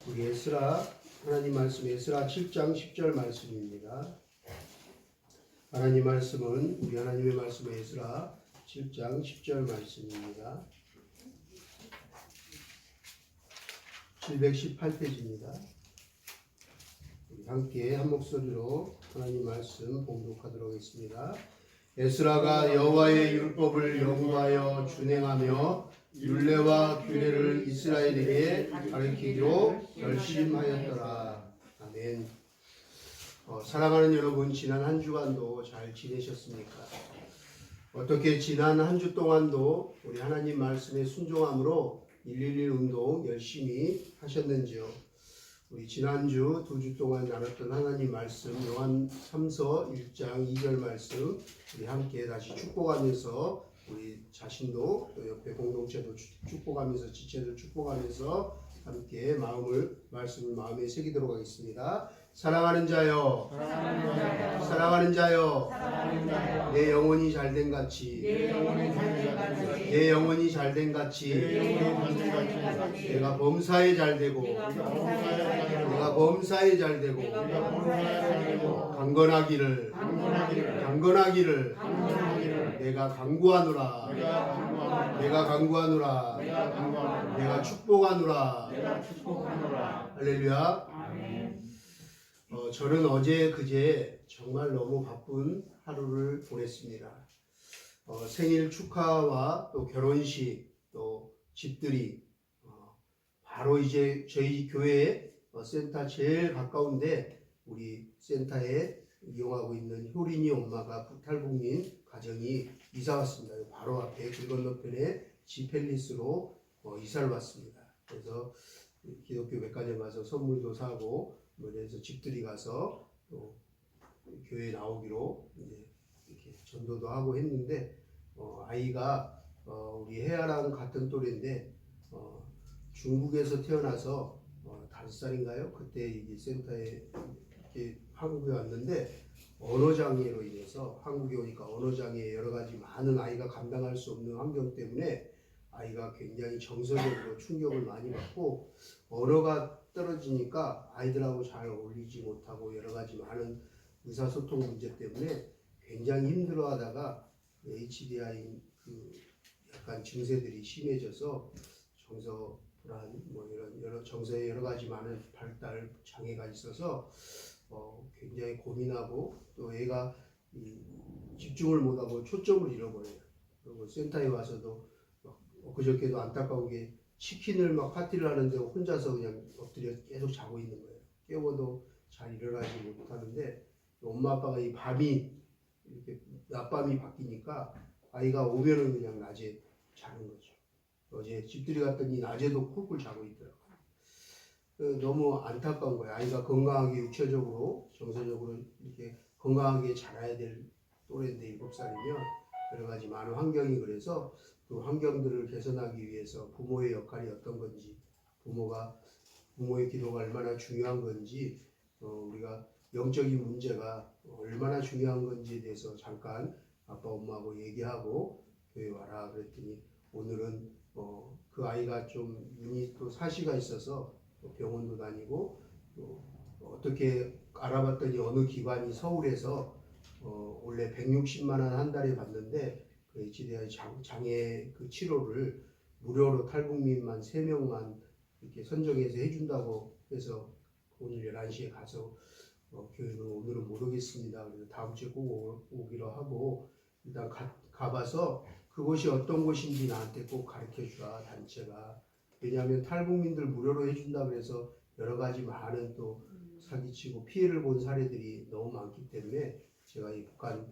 우리 에스라 하나님 말씀 에스라 7장 10절 말씀입니다. 하나님 말씀은 우리 하나님의 말씀은 에스라 7장 10절 말씀입니다. 718페이지입니다. 우리 함께 한 목소리로 하나님 말씀 봉독하도록 하겠습니다. 에스라가 여호와의 율법을 연구하여 준행하며 율례와 규례를 이스라엘에게 가르치기로 결심하였더라. 아멘. 사랑하는 여러분, 지난 한 주간도 잘 지내셨습니까? 어떻게 지난 한 주 동안도 우리 하나님 말씀에 순종함으로 111 운동 열심히 하셨는지요? 우리 지난주 두 주 동안 나눴던 하나님 말씀 요한 3서 1장 2절 말씀 우리 함께 다시 축복하면서 우리 자신도 또 옆에 공동체도 축복하면서 지체도 축복하면서 함께 말씀을 마음에 새기도록 하겠습니다. 사랑하는 자여, 사랑하는 자여, 내 영혼이 잘된 같이, 내 영혼이 잘된 같이, 내가 범사에 잘되고, 내가 범사에 잘되고, 강건하기를, 내가 강구하노라, 내가 강구하노라, 내가 축복하노라. 할렐루야. 저는 어제 그제 정말 너무 바쁜 하루를 보냈습니다. 생일 축하와 또 결혼식 또 집들이 바로 이제 저희 교회 센터 제일 가까운데 우리 센터에 이용하고 있는 효린이 엄마가 탈북민 가정이 이사 왔습니다. 바로 앞에 길 건너편에 지펠리스로 이사를 왔습니다. 그래서 기독교 백화점 가서 선물도 사고 그래서 집들이 가서 또 교회 나오기로 이제 이렇게 전도도 하고 했는데 아이가 우리 혜아랑 같은 또래인데 중국에서 태어나서 5살인가요? 그때 이게 센터에 이렇게 한국에 왔는데 언어 장애로 인해서 한국에 오니까 언어 장애 여러 가지 많은 아이가 감당할 수 없는 환경 때문에 아이가 굉장히 정서적으로 충격을 많이 받고 언어가 떨어지니까 아이들하고 잘 어울리지 못하고 여러 가지 많은 의사소통 문제 때문에 굉장히 힘들어하다가 HDI 약간 증세들이 심해져서 정서 불안 이런 여러 정서에 여러 가지 많은 발달 장애가 있어서 굉장히 고민하고 또 애가 집중을 못하고 초점을 잃어버려요. 그리고 센터에 와서도 그저께도 안타까운 게 치킨을 막 파티를 하는데 혼자서 그냥 엎드려 계속 자고 있는 거예요. 깨워도 잘 일어나지 못하는데 엄마 아빠가 이 밤이 이렇게 낮밤이 바뀌니까 아이가 오면은 그냥 낮에 자는 거죠. 어제 집들이 갔더니 낮에도 쿨쿨 자고 있더라고요. 너무 안타까운 거예요. 아이가 건강하게 육체적으로 정서적으로 이렇게 건강하게 자라야 될 또래인데 7살이면 여러 가지 많은 환경이 그래서 그 환경들을 개선하기 위해서 부모의 역할이 어떤 건지 부모의 기도가 얼마나 중요한 건지 우리가 영적인 문제가 얼마나 중요한 건지에 대해서 잠깐 아빠 엄마하고 얘기하고 교회 와라 그랬더니 오늘은 그 아이가 좀 눈이 또 사시가 있어서 병원도 다니고 또 어떻게 알아봤더니 어느 기관이 서울에서 원래 160만 원 한 달에 받는데 그 HDI 장애 그 치료를 무료로 탈북민만 3명만 이렇게 선정해서 해준다고 해서 오늘 11시에 가서 교회는 오늘은 못 오겠습니다. 그래서 다음 주에 꼭 오기로 하고 일단 가봐서 그곳이 어떤 곳인지 나한테 꼭 가르쳐 주라 단체가. 왜냐하면 탈북민들 무료로 해준다 그래서 여러 가지 많은 또 사기치고 피해를 본 사례들이 너무 많기 때문에 제가 이 북한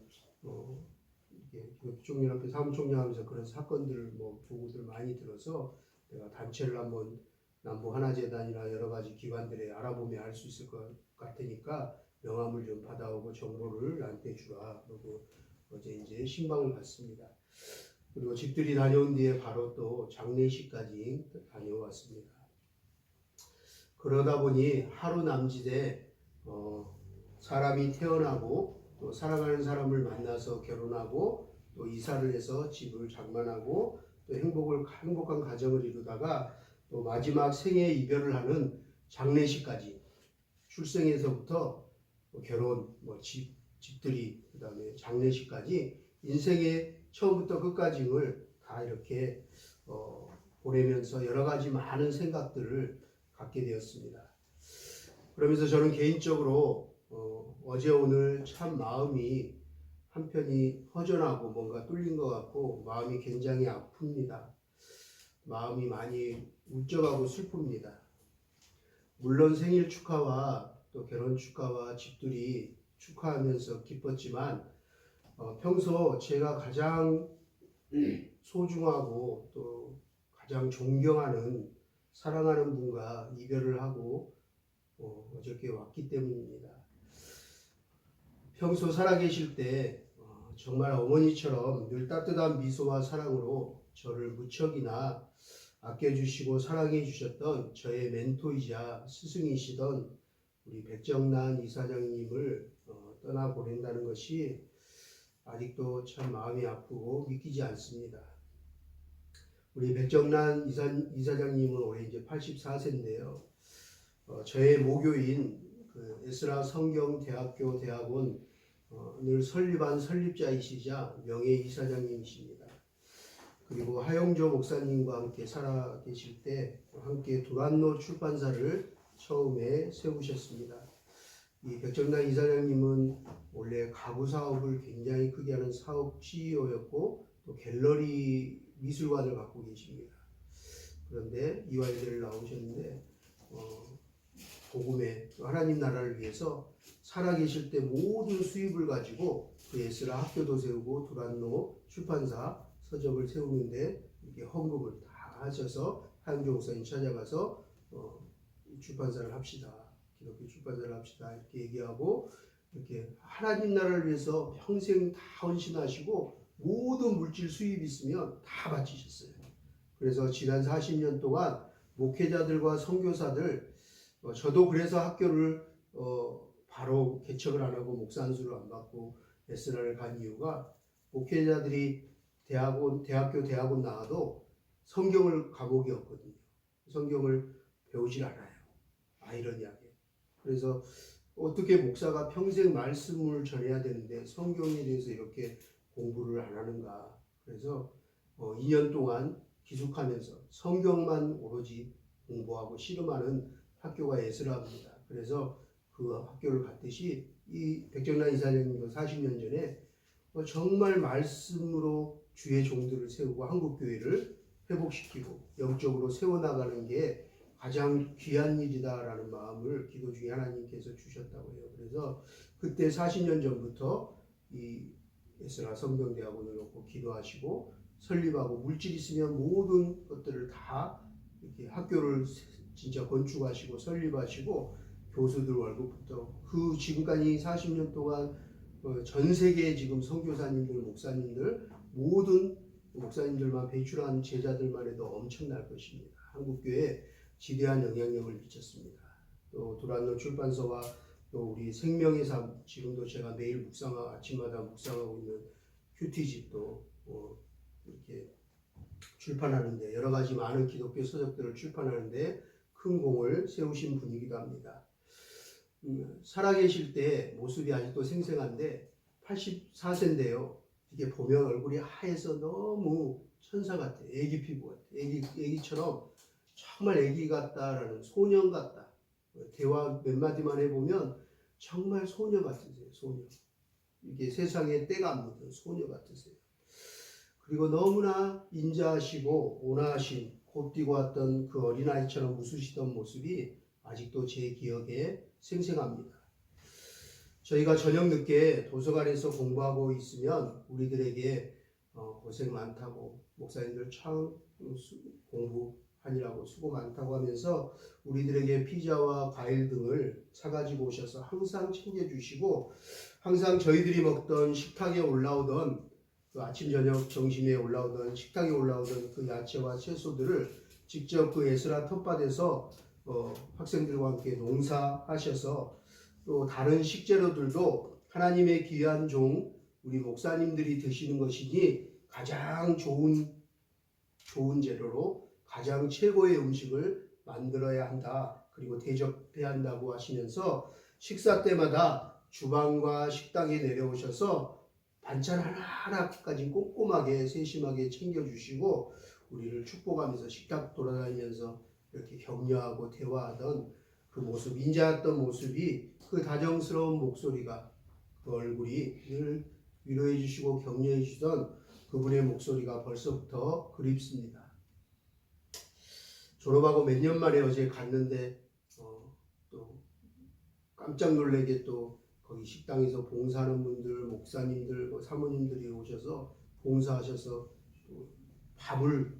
기독종연합회 사무총장하면서 그런 사건들 보고들 많이 들어서 내가 단체를 한번 남북하나재단이나 여러 가지 기관들에 알아보면 알 수 있을 것 같으니까 명함을 좀 받아오고 정보를 나한테 주라. 그리고 어제 이제 신방을 받습니다. 그리고 집들이 다녀온 뒤에 바로 또 장례식까지 다녀왔습니다. 그러다 보니 하루 남짓에 사람이 태어나고 또 사랑하는 사람을 만나서 결혼하고 또 이사를 해서 집을 장만하고 또 행복한 가정을 이루다가 또 마지막 생애 이별을 하는 장례식까지 출생에서부터 결혼, 집들이, 그다음에 장례식까지 인생의 처음부터 끝까지를 다 이렇게 보내면서 여러 가지 많은 생각들을 갖게 되었습니다. 그러면서 저는 개인적으로 어제 오늘 참 마음이 한편이 허전하고 뭔가 뚫린 것 같고 마음이 굉장히 아픕니다. 마음이 많이 울적하고 슬픕니다. 물론 생일 축하와 또 결혼 축하와 집들이 축하하면서 기뻤지만 평소 제가 가장 소중하고 또 가장 존경하는 사랑하는 분과 이별을 하고 어저께 왔기 때문입니다. 평소 살아계실 때 정말 어머니처럼 늘 따뜻한 미소와 사랑으로 저를 무척이나 아껴주시고 사랑해 주셨던 저의 멘토이자 스승이시던 우리 백정란 이사장님을 떠나보낸다는 것이 아직도 참 마음이 아프고 믿기지 않습니다. 우리 백정란 이사장님은 올해 이제 84세인데요. 저의 모교인 그 에스라 성경대학교 대학원을 설립한 설립자이시자 명예 이사장님이십니다. 그리고 하용조 목사님과 함께 살아계실 때 함께 두란노 출판사를 처음에 세우셨습니다. 이 백정란 이사장님은 원래 가구 사업을 굉장히 크게 하는 사업 CEO였고 또 갤러리 미술관을 갖고 계십니다. 그런데 이화여대를 나오셨는데 복음의 하나님 나라를 위해서 살아계실 때 모든 수입을 가지고 그 에스라 학교도 세우고 두란노 출판사 서적을 세우는데 이렇게 헌금을 다 하셔서 하용조 목사님 찾아가서 출판사를 합시다. 기독교 출판사를 합시다. 이렇게 얘기하고 이렇게 하나님 나라를 위해서 평생 다 헌신하시고 모든 물질 수입 있으면 다 바치셨어요. 그래서 지난 40년 동안 목회자들과 선교사들 저도 그래서 학교를 바로 개척을 안 하고 목사 안수를 안 받고 에스라를 간 이유가 목회자들이 대학교 대학원 나와도 성경을 과목이 없거든요. 성경을 배우질 않아요. 아이러니하게. 그래서 어떻게 목사가 평생 말씀을 전해야 되는데 성경에 대해서 이렇게 공부를 안 하는가. 그래서 2년 동안 기숙하면서 성경만 오로지 공부하고 씨름하는 학교가 에스라입니다. 그래서 그 학교를 갔듯이 이 백정란 이사장님도 40년 전에 정말 말씀으로 주의 종들을 세우고 한국교회를 회복시키고 영적으로 세워나가는 게 가장 귀한 일이다라는 마음을 기도 중에 하나님께서 주셨다고 해요. 그래서 그때 40년 전부터 이 에스라 성경대학원을 놓고 기도하시고 설립하고 물질 있으면 모든 것들을 다 이렇게 학교를 진짜 건축하시고 설립하시고 교수들 월급부터 그 지금까지 40년 동안 전 세계 지금 선교사님들, 목사님들 모든 목사님들만 배출한 제자들만 해도 엄청날 것입니다. 한국교회에 지대한 영향력을 미쳤습니다. 또 두란노 출판사와 또 우리 생명의 삶 지금도 제가 매일 묵상하고 아침마다 묵상하고 있는 큐티집도 이렇게 출판하는데 여러 가지 많은 기독교 서적들을 출판하는데 큰 공을 세우신 분이기도 합니다. 살아계실 때 모습이 아직도 생생한데 84세인데요. 이게 보면 얼굴이 하얘서 너무 천사 같아. 애기 피부 같아. 애기처럼 정말 애기 같다라는 소년 같다. 대화 몇 마디만 해보면 정말 소녀 같으세요. 소녀. 이게 세상에 때가 안 묻은 소녀 같으세요. 그리고 너무나 인자하시고 온화하신 곱디고 왔던 그 어린아이처럼 웃으시던 모습이 아직도 제 기억에 생생합니다. 저희가 저녁 늦게 도서관에서 공부하고 있으면 우리들에게 고생 많다고 목사님들 참 공부하느라고 수고 많다고 하면서 우리들에게 피자와 과일 등을 사가지고 오셔서 항상 챙겨주시고 항상 저희들이 먹던 식탁에 올라오던 그 아침 저녁 점심에 올라오던 식탁에 올라오던 그 야채와 채소들을 직접 그 에스라 텃밭에서 학생들과 함께 농사하셔서 또 다른 식재료들도 하나님의 귀한 종 우리 목사님들이 드시는 것이니 가장 좋은 재료로 가장 최고의 음식을 만들어야 한다. 그리고 대접해야 한다고 하시면서 식사 때마다 주방과 식당에 내려오셔서 반찬 하나하나까지 꼼꼼하게 세심하게 챙겨주시고 우리를 축복하면서 식탁 돌아다니면서 이렇게 격려하고 대화하던 그 모습, 인자했던 모습이, 그 다정스러운 목소리가, 그 얼굴이 늘 위로해 주시고 격려해 주시던 그분의 목소리가 벌써부터 그립습니다. 졸업하고 몇 년 만에 어제 갔는데 또 깜짝 놀라게 또 거기 식당에서 봉사하는 분들, 목사님들, 사모님들이 오셔서 봉사하셔서 또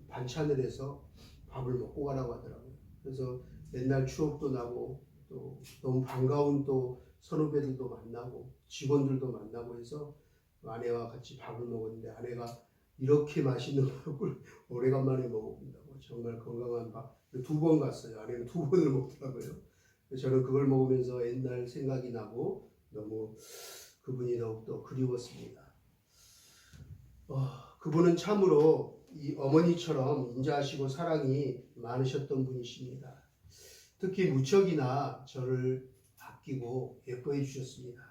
반찬을 해서 밥을 먹고 가라고 하더라고요. 그래서 옛날 추억도 나고 또 너무 반가운 또 선후배들도 만나고 직원들도 만나고 해서 아내와 같이 밥을 먹었는데 아내가 이렇게 맛있는 밥을 오래간만에 먹어본다고, 정말 건강한 밥. 2번 갔어요. 아내는 2번을 먹더라고요. 저는 그걸 먹으면서 옛날 생각이 나고 너무 그분이 더욱더 그리웠습니다. 그분은 참으로 이 어머니처럼 인자하시고 사랑이 많으셨던 분이십니다. 특히 무척이나 저를 아끼고 예뻐해 주셨습니다.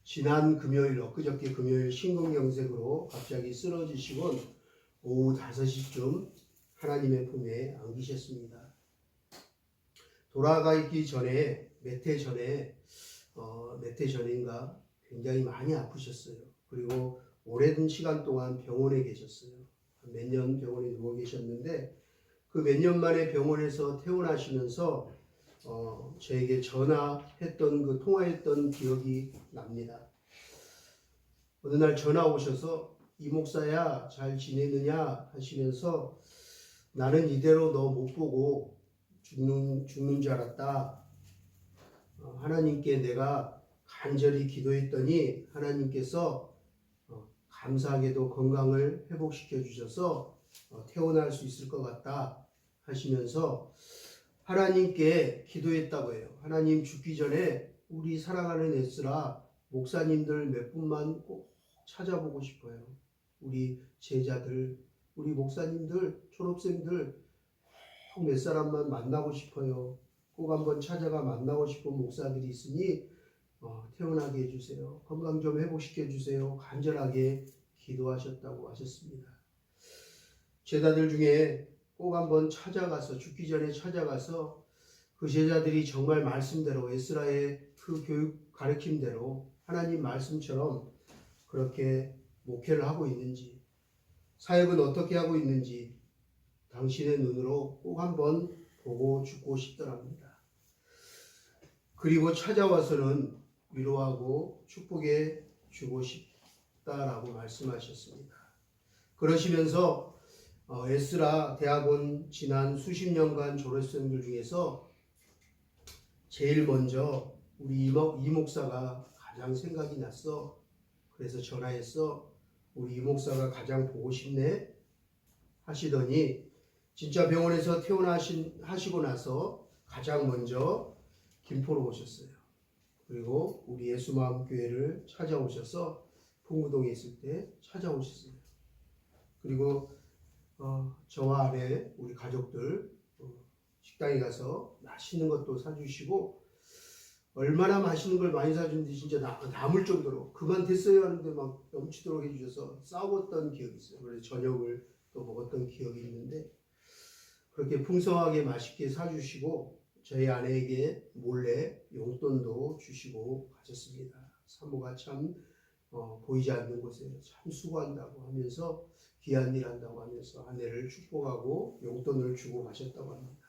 지난 금요일, 엊그저께 금요일 심근경색으로 갑자기 쓰러지시곤 오후 5시쯤 하나님의 품에 안기셨습니다. 돌아가기 전에 몇 해 전인가 굉장히 많이 아프셨어요. 그리고 오랜 시간 동안 병원에 계셨어요. 몇 년 병원에 누워 계셨는데 그 몇 년 만에 병원에서 퇴원하시면서 저에게 통화했던 기억이 납니다. 어느 날 전화 오셔서 이 목사야 잘 지내느냐 하시면서 나는 이대로 너 못 보고 죽는 줄 알았다. 하나님께 내가 간절히 기도했더니 하나님께서 감사하게도 건강을 회복시켜 주셔서 퇴원할 수 있을 것 같다 하시면서 하나님께 기도했다고 해요. 하나님, 죽기 전에 우리 사랑하는 에스라 목사님들 몇 분만 꼭 찾아보고 싶어요. 우리 제자들, 우리 목사님들, 졸업생들 꼭 몇 사람만 만나고 싶어요. 꼭 한번 찾아가 만나고 싶은 목사들이 있으니 퇴원하게 해주세요. 건강 좀 회복시켜 주세요. 간절하게 기도하셨다고 하셨습니다. 제자들 중에 꼭 한번 찾아가서, 죽기 전에 찾아가서 그 제자들이 정말 말씀대로, 에스라의 그 교육 가르침대로 하나님 말씀처럼 그렇게 목회를 하고 있는지, 사역은 어떻게 하고 있는지 당신의 눈으로 꼭 한번 보고 죽고 싶더랍니다. 그리고 찾아와서는 위로하고 축복해 주고 싶다라고 말씀하셨습니다. 그러시면서 에스라 대학원 지난 수십 년간 졸업생들 중에서 제일 먼저 우리 이 목사가 가장 생각이 났어. 그래서 전화했어. 우리 이 목사가 가장 보고 싶네 하시더니 진짜 병원에서 퇴원하시고 나서 가장 먼저 김포로 오셨어요. 그리고 우리 예수마음교회를 찾아오셔서 풍무동에 있을 때 찾아오셨어요. 그리고 저와 아내, 우리 가족들 식당에 가서 맛있는 것도 사주시고, 얼마나 맛있는 걸 많이 사주는지 진짜 남을 정도로 그만 됐어요 하는데 막 넘치도록 해주셔서 싸웠던 기억이 있어요. 그래서 저녁을 또 먹었던 기억이 있는데, 그렇게 풍성하게 맛있게 사주시고 저희 아내에게 몰래 용돈도 주시고 가셨습니다. 사모가 참 보이지 않는 곳에 참 수고한다고 하면서, 귀한 일 한다고 하면서 아내를 축복하고 용돈을 주고 가셨다고 합니다.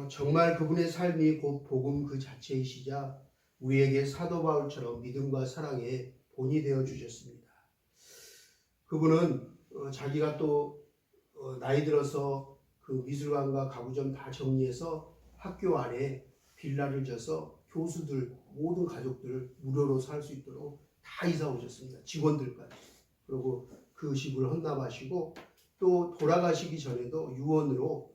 정말 그분의 삶이 곧 복음 그 자체이시자 우리에게 사도 바울처럼 믿음과 사랑의 본이 되어 주셨습니다. 그분은 자기가 또 나이 들어서 그 미술관과 가구점 다 정리해서 학교 안에 빌라를 져서 교수들, 모든 가족들 무료로 살 수 있도록 다 이사 오셨습니다. 직원들까지. 그리고 그 집을 헌납하시고 또 돌아가시기 전에도 유언으로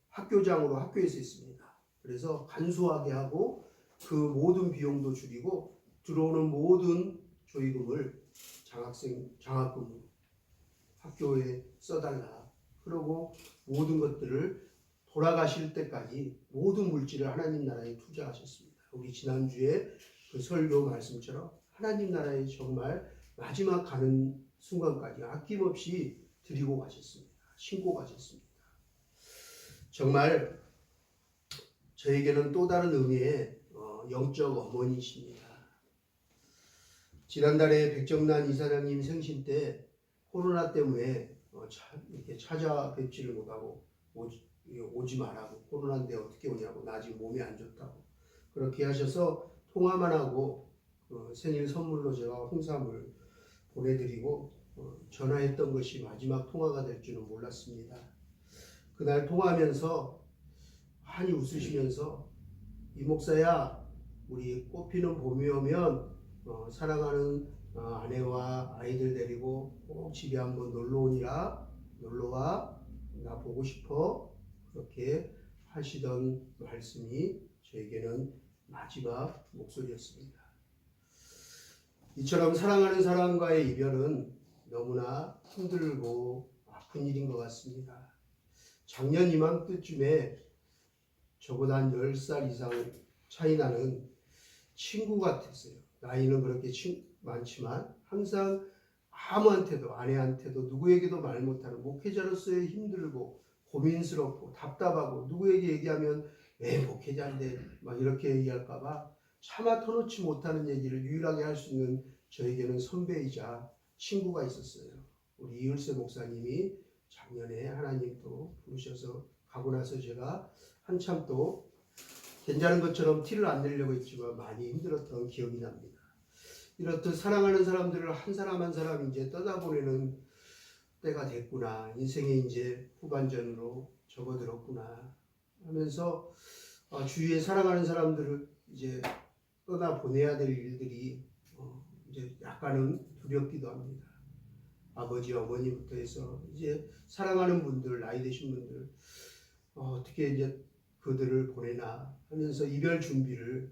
학교장으로 학교에서 있습니다. 그래서 간소하게 하고 그 모든 비용도 줄이고 들어오는 모든 조의금을 장학금으로 학교에 써달라. 그러고 모든 것들을 돌아가실 때까지 모든 물질을 하나님 나라에 투자하셨습니다. 우리 지난주에 그 설교 말씀처럼 하나님 나라에 정말 마지막 가는 순간까지 아낌없이 드리고 가셨습니다. 신고 가셨습니다. 정말 저에게는 또 다른 의미의 영적 어머니십니다. 지난달에 백정란 이사장님 생신 때 코로나 때문에 이렇게 찾아뵙지를 못하고 오지 말라고, 코로나인데 어떻게 오냐고, 나 지금 몸이 안 좋다고 그렇게 하셔서 통화만 하고 생일 선물로 제가 홍삼을 보내드리고 전화했던 것이 마지막 통화가 될 줄은 몰랐습니다. 그날 통화하면서 많이 웃으시면서 이 목사야, 우리 꽃피는 봄이 오면 사랑하는 아내와 아이들 데리고 꼭 집에 한번 놀러오니라, 놀러와, 나 보고 싶어, 그렇게 하시던 말씀이 저에게는 마지막 목소리였습니다. 이처럼 사랑하는 사람과의 이별은 너무나 힘들고 아픈 일인 것 같습니다. 작년 이맘때쯤에 저보다 한 10살 이상 차이 나는 친구 같았어요. 나이는 그렇게 많지만 항상 아무한테도, 아내한테도, 누구에게도 말 못하는 목회자로서의 힘들고 고민스럽고 답답하고, 누구에게 얘기하면 왜 목회자인데 막 이렇게 얘기할까봐 차마 터놓지 못하는 얘기를 유일하게 할 수 있는 저에게는 선배이자 친구가 있었어요. 우리 이을세 목사님이 작년에 하나님 또 부르셔서 가고 나서 제가 한참 또 괜찮은 것처럼 티를 안 내려고 했지만 많이 힘들었던 기억이 납니다. 이렇듯 사랑하는 사람들을 한 사람 한 사람 이제 떠나보내는 때가 됐구나, 인생의 이제 후반전으로 접어들었구나 하면서 주위에 사랑하는 사람들을 이제 떠나보내야 될 일들이 이제 약간은 두렵기도 합니다. 아버지, 어머니부터 해서 이제 사랑하는 분들, 나이 드신 분들 어떻게 이제 그들을 보내나 하면서 이별 준비를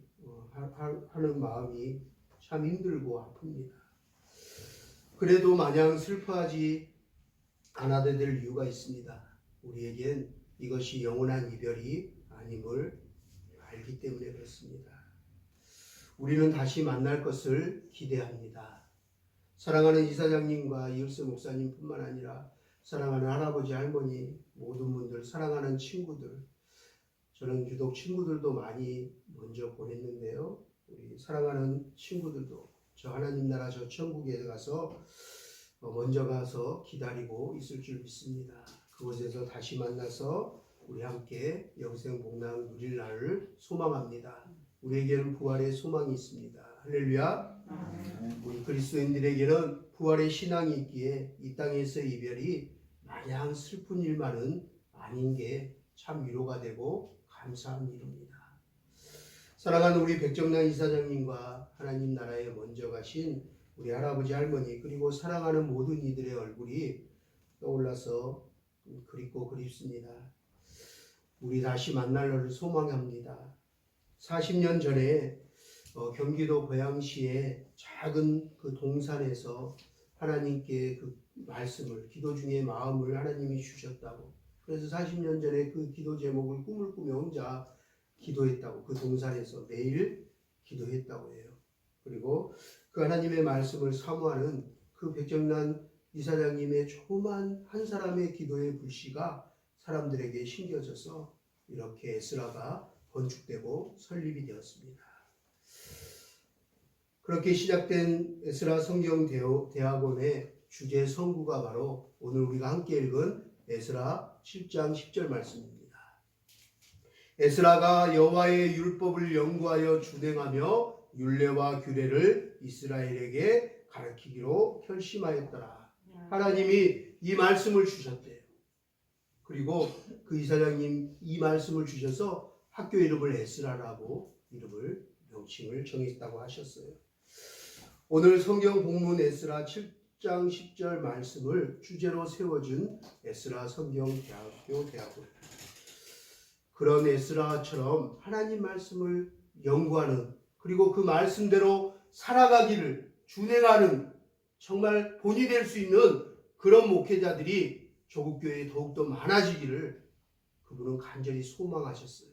하는 마음이 참 힘들고 아픕니다. 그래도 마냥 슬퍼하지 않아도 될 이유가 있습니다. 우리에겐 이것이 영원한 이별이 아님을 알기 때문에 그렇습니다. 우리는 다시 만날 것을 기대합니다. 사랑하는 이사장님과 이을세 목사님뿐만 아니라 사랑하는 할아버지, 할머니, 모든 분들, 사랑하는 친구들, 저는 유독 친구들도 많이 먼저 보냈는데요. 우리 사랑하는 친구들도 저 하나님 나라 저 천국에 가서 먼저 가서 기다리고 있을 줄 믿습니다. 그곳에서 다시 만나서 우리 함께 영생 복락 누릴 날을 소망합니다. 우리에게는 부활의 소망이 있습니다. 할렐루야. 우리 그리스도인들에게는 부활의 신앙이 있기에 이 땅에서의 이별이 마냥 슬픈 일만은 아닌 게 참 위로가 되고 감사한 일입니다. 사랑하는 우리 백정란 이사장님과 하나님 나라에 먼저 가신 우리 할아버지, 할머니, 그리고 사랑하는 모든 이들의 얼굴이 떠올라서 그립고 그립습니다. 우리 다시 만날 날을 소망합니다. 40년 전에 경기도 고양시의 작은 그 동산에서 하나님께 그 말씀을, 기도 중에 마음을 하나님이 주셨다고, 그래서 40년 전에 그 기도 제목을 꿈을 꾸며 혼자 기도했다고, 그 동산에서 매일 기도했다고 해요. 그리고 그 하나님의 말씀을 사모하는 그 백정란 이사장님의 조그만 한 사람의 기도의 불씨가 사람들에게 심겨져서 이렇게 에스라가 건축되고 설립이 되었습니다. 그렇게 시작된 에스라 성경 대학원의 주제 성구가 바로 오늘 우리가 함께 읽은 에스라 7장 10절 말씀입니다. 에스라가 여호와의 율법을 연구하여 준행하며 율례와 규례를 이스라엘에게 가르치기로 결심하였더라. 하나님이 이 말씀을 주셨대요. 그리고 그 이사장님 이 말씀을 주셔서 학교 이름을 에스라라고 이름을 명칭을 정했다고 하셨어요. 오늘 성경 본문 에스라 7장 10절 말씀을 주제로 세워준 에스라 성경대학교 대학원, 그런 에스라처럼 하나님 말씀을 연구하는, 그리고 그 말씀대로 살아가기를 준행하는 정말 본이 될 수 있는 그런 목회자들이 조국교회에 더욱더 많아지기를 그분은 간절히 소망하셨어요.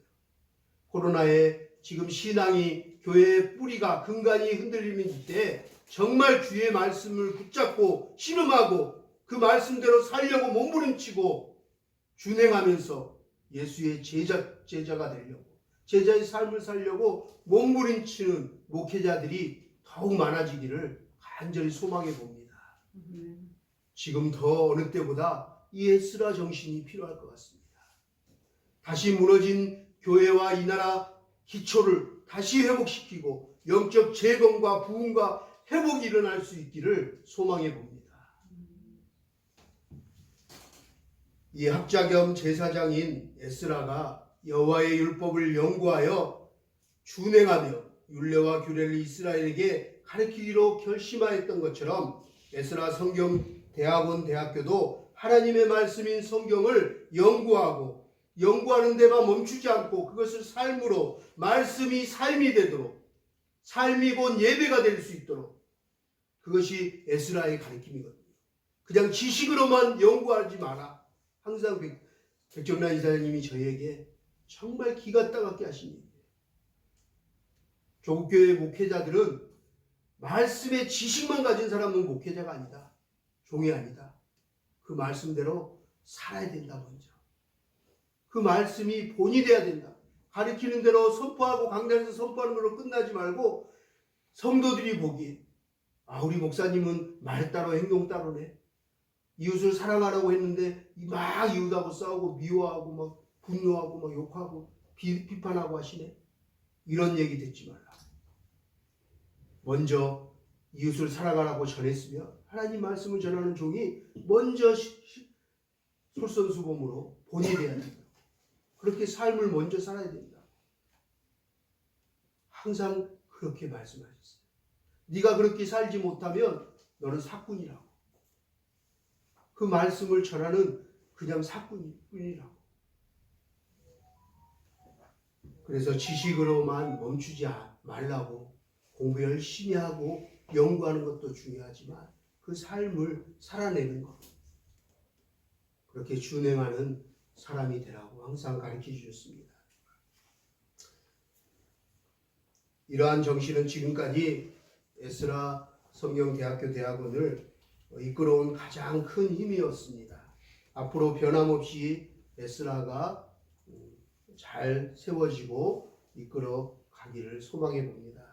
코로나에 지금 신앙이 교회의 뿌리가 근간이 흔들리는 이때 정말 주의 말씀을 붙잡고 신음하고 그 말씀대로 살려고 몸부림치고 준행하면서 예수의 제자가 되려고 제자의 삶을 살려고 몸부림치는 목회자들이 더욱 많아지기를 간절히 소망해 봅니다. 지금 더 어느 때보다 이 에스라 정신이 필요할 것 같습니다. 다시 무너진 교회와 이 나라 기초를 다시 회복시키고 영적 재건과 부흥과 회복이 일어날 수 있기를 소망해 봅니다. 이 학자 겸 제사장인 에스라가 여호와의 율법을 연구하여 준행하며 율례와 규례를 이스라엘에게 가르치기로 결심하였던 것처럼 에스라 성경대학원 대학교도 하나님의 말씀인 성경을 연구하는 데만 멈추지 않고 그것을 삶으로 말씀이 삶이 되도록 삶이 곧 예배가 될 수 있도록 그것이 에스라의 가르침이거든요. 그냥 지식으로만 연구하지 마라. 항상 백정란 이사장님이 저에게 정말 기가 따갑게 하신 얘기예요. 조국교회 목회자들은 말씀의 지식만 가진 사람은 목회자가 아니다. 종이 아니다. 그 말씀대로 살아야 된다. 먼저. 그 말씀이 본이 돼야 된다. 가르치는 대로 선포하고 강단에서 선포하는 걸로 끝나지 말고 성도들이 보기에 우리 목사님은 말 따로 행동 따로네. 이웃을 사랑하라고 했는데 막 이웃하고 싸우고 미워하고 막 분노하고 막 욕하고 비판하고 하시네. 이런 얘기 듣지 말라. 먼저 이웃을 사랑하라고 전했으면 하나님 말씀을 전하는 종이 먼저 솔선수범으로 본이 돼야 된다. 그렇게 삶을 먼저 살아야 된다. 항상 그렇게 말씀하셨어요. 네가 그렇게 살지 못하면 너는 사꾼이라고. 그 말씀을 전하는 그냥 사꾼뿐이라고. 그래서 지식으로만 멈추지 말라고 공부 열심히 하고 연구하는 것도 중요하지만 그 삶을 살아내는 것. 그렇게 준행하는 사람이 되라고 항상 가르쳐 주셨습니다. 이러한 정신은 지금까지 에스라 성경대학교 대학원을 이끌어온 가장 큰 힘이었습니다. 앞으로 변함없이 에스라가 잘 세워지고 이끌어 가기를 소망해 봅니다.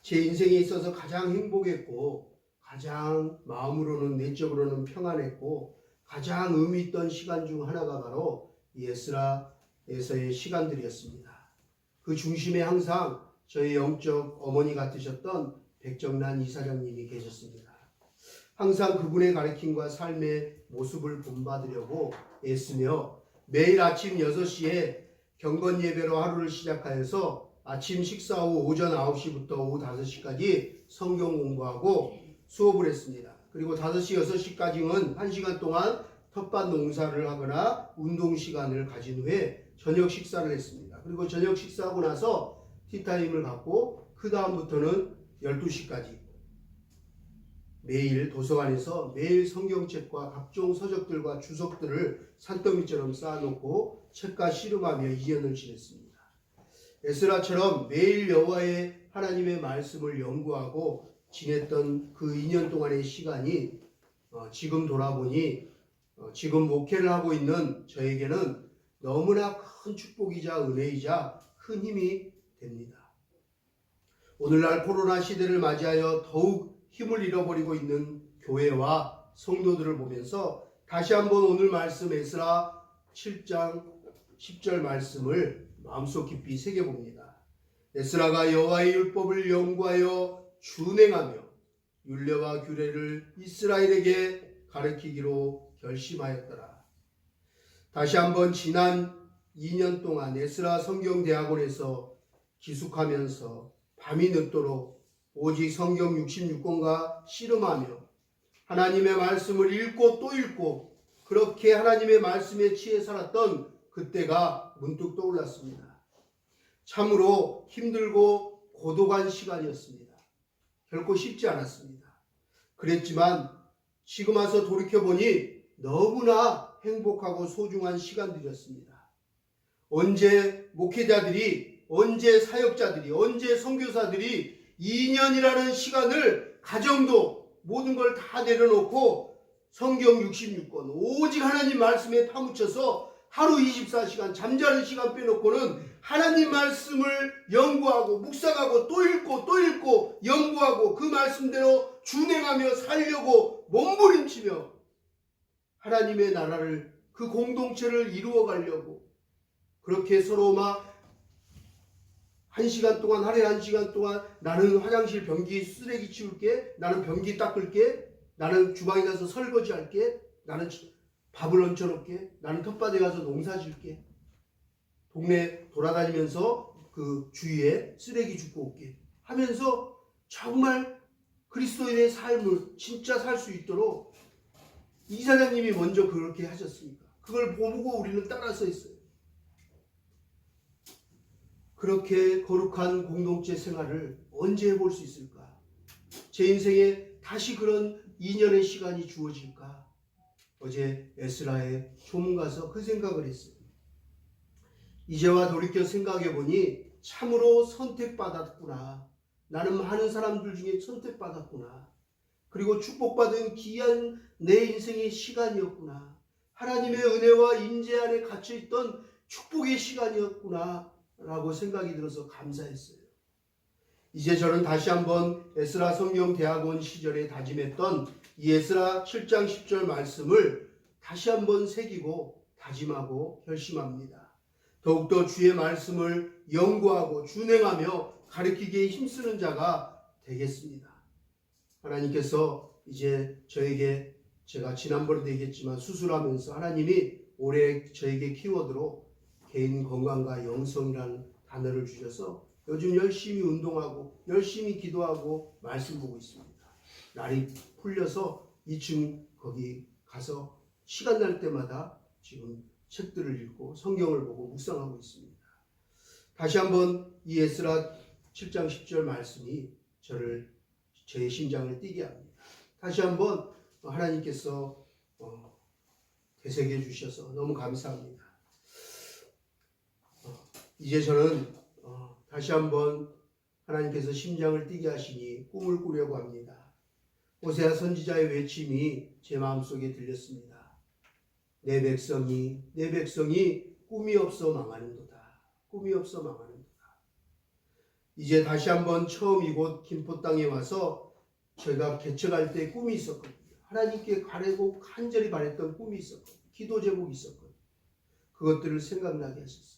제 인생에 있어서 가장 행복했고 가장 마음으로는 내적으로는 평안했고 가장 의미 있던 시간 중 하나가 바로 이 에스라에서의 시간들이었습니다. 그 중심에 항상 저희 영적 어머니 같으셨던 백정란 이사장님이 계셨습니다. 항상 그분의 가르침과 삶의 모습을 본받으려고 애쓰며 매일 아침 6시에 경건 예배로 하루를 시작하여서 아침 식사 후 오전 9시부터 오후 5시까지 성경 공부하고 수업을 했습니다. 그리고 5시, 6시까지는 1시간 동안 텃밭 농사를 하거나 운동 시간을 가진 후에 저녁 식사를 했습니다. 그리고 저녁 식사하고 나서 티타임을 갖고 그 다음부터는 12시까지 매일 도서관에서 매일 성경책과 각종 서적들과 주석들을 산더미처럼 쌓아놓고 책과 씨름하며 2년을 지냈습니다. 에스라처럼 매일 여호와의 하나님의 말씀을 연구하고 지냈던 그 2년 동안의 시간이 지금 돌아보니 지금 목회를 하고 있는 저에게는 너무나 큰 축복이자 은혜이자 큰 힘이 됩니다. 오늘날 코로나 시대를 맞이하여 더욱 힘을 잃어버리고 있는 교회와 성도들을 보면서 다시 한번 오늘 말씀 에스라 7장 10절 말씀을 마음속 깊이 새겨봅니다. 에스라가 여호와의 율법을 연구하여 준행하며 율례와 규례를 이스라엘에게 가르치기로 결심하였더라. 다시 한번 지난 2년 동안 에스라 성경대학원에서 기숙하면서 밤이 늦도록 오직 성경 66권과 씨름하며 하나님의 말씀을 읽고 또 읽고 그렇게 하나님의 말씀에 취해 살았던 그때가 문득 떠올랐습니다. 참으로 힘들고 고독한 시간이었습니다. 결코 쉽지 않았습니다. 그랬지만 지금 와서 돌이켜보니 너무나 행복하고 소중한 시간들이었습니다. 언제 목회자들이, 언제 사역자들이, 언제 선교사들이 2년이라는 시간을, 가정도 모든 걸 다 내려놓고 성경 66권 오직 하나님 말씀에 파묻혀서 하루 24시간 잠자는 시간 빼놓고는 하나님 말씀을 연구하고 묵상하고 또 읽고 또 읽고 연구하고 그 말씀대로 준행하며 살려고 몸부림치며 하나님의 나라를, 그 공동체를 이루어 가려고 그렇게 서로 막 1시간 동안, 하루에 1시간 동안 나는 화장실 변기 쓰레기 치울게, 나는 변기 닦을게, 나는 주방에 가서 설거지 할게, 나는 밥을 얹혀놓게, 나는 텃밭에 가서 농사 질게, 동네 돌아다니면서 그 주위에 쓰레기 줍고 올게 하면서 정말 그리스도인의 삶을 진짜 살 수 있도록 이사장님이 먼저 그렇게 하셨으니까 그걸 보고 우리는 따라서 했어요. 그렇게 거룩한 공동체 생활을 언제 해볼 수 있을까? 제 인생에 다시 그런 2년의 시간이 주어질까? 어제 에스라의 조문 가서 그 생각을 했어요. 이제와 돌이켜 생각해보니 참으로 선택받았구나. 나는 많은 사람들 중에 선택받았구나. 그리고 축복받은 귀한 내 인생의 시간이었구나. 하나님의 은혜와 임재 안에 갇혀있던 축복의 시간이었구나 라고 생각이 들어서 감사했어요. 이제 저는 다시 한번 에스라 성경대학원 시절에 다짐했던 이 에스라 7장 10절 말씀을 다시 한번 새기고 다짐하고 결심합니다. 더욱더 주의 말씀을 연구하고 준행하며 가르치기에 힘쓰는 자가 되겠습니다. 하나님께서 이제 저에게, 제가 지난번에도 얘기했지만 수술하면서 하나님이 올해 저에게 키워드로 개인 건강과 영성이라는 단어를 주셔서 요즘 열심히 운동하고 열심히 기도하고 말씀 보고 있습니다. 날이 풀려서 2층 거기 가서 시간 날 때마다 지금 책들을 읽고 성경을 보고 묵상하고 있습니다. 다시 한번 이 에스라 7장 10절 말씀이 저의 심장을 뛰게 합니다. 다시 한번 하나님께서 되새겨 주셔서 너무 감사합니다. 이제 저는 다시 한번 하나님께서 심장을 뛰게 하시니 꿈을 꾸려고 합니다. 호세아 선지자의 외침이 제 마음속에 들렸습니다. 내 백성이 꿈이 없어 망하는도다. 꿈이 없어 망하는도다. 이제 다시 한번 처음 이곳 김포 땅에 와서 제가 개척할 때 꿈이 있었거든요. 하나님께 가려고 간절히 바랬던 꿈이 있었거든요. 기도 제목이 있었거든요. 그것들을 생각나게 하셨어요.